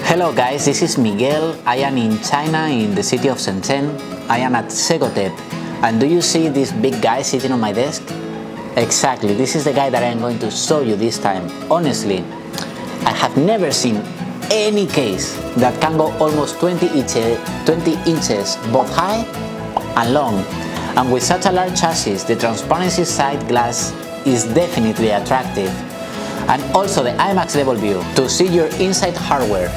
Hello guys, this is Miguel. I am in China in the city of Shenzhen. I am at Segotep. And do you see this big guy sitting on my desk? Exactly, this is the guy that I am going to show you this time. Honestly, I have never seen any case that can go almost 20 inches both high and long. And with such a large chassis, the transparency side glass is definitely attractive. And also the IMAX level view to see your inside hardware.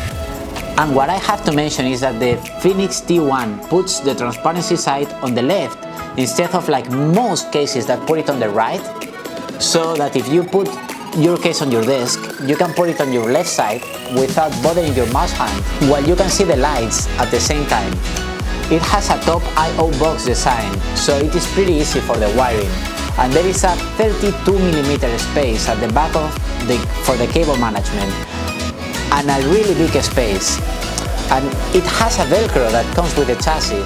And what I have to mention is that the Phoenix T1 puts the transparency side on the left instead of like most cases that put it on the right, so that if you put your case on your desk, you can put it on your left side without bothering your mouse hand, while you can see the lights at the same time. It has a top I/O box design, so it is pretty easy for the wiring. And there is a 32mm space at the back for the cable management, and a really big space. And it has a Velcro that comes with the chassis,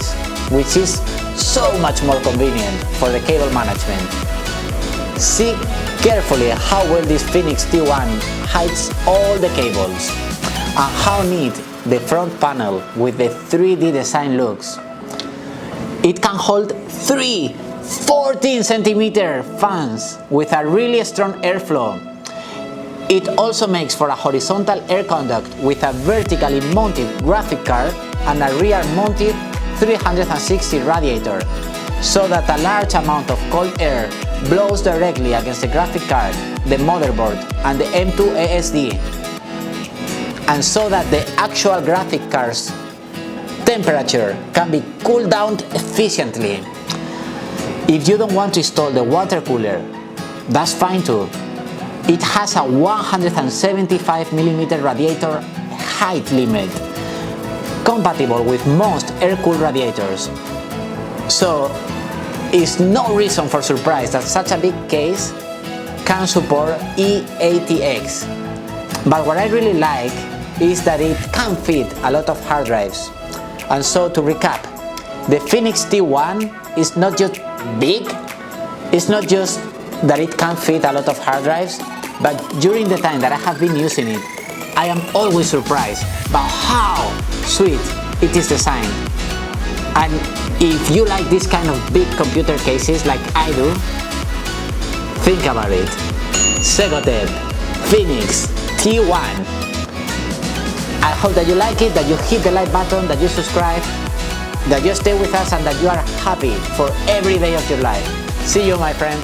which is so much more convenient for the cable management. See carefully how well this Phoenix T1 hides all the cables, and how neat the front panel with the 3D design looks. It can hold 3 14cm fans with a really strong airflow. It also makes for a horizontal air conduct with a vertically mounted graphic card and a rear mounted 360 radiator, so that a large amount of cold air blows directly against the graphic card, the motherboard and the M2 ASD, and so that the actual graphic card's temperature can be cooled down efficiently. If you don't want to install the water cooler, that's fine too. It has a 175mm radiator height limit, compatible with most air-cooled radiators. So, it's no reason for surprise that such a big case can support EATX. But what I really like is that it can fit a lot of hard drives. And so, to recap, the Phoenix T1 is not just big, it's not just that it can fit a lot of hard drives, but during the time that I have been using it, I am always surprised by how sweet it is designed. And if you like this kind of big computer cases like I do, think about it. Segotep Phoenix T1. I hope that you like it, that you hit the like button, that you subscribe, that you stay with us, and that you are happy for every day of your life. See you, my friend.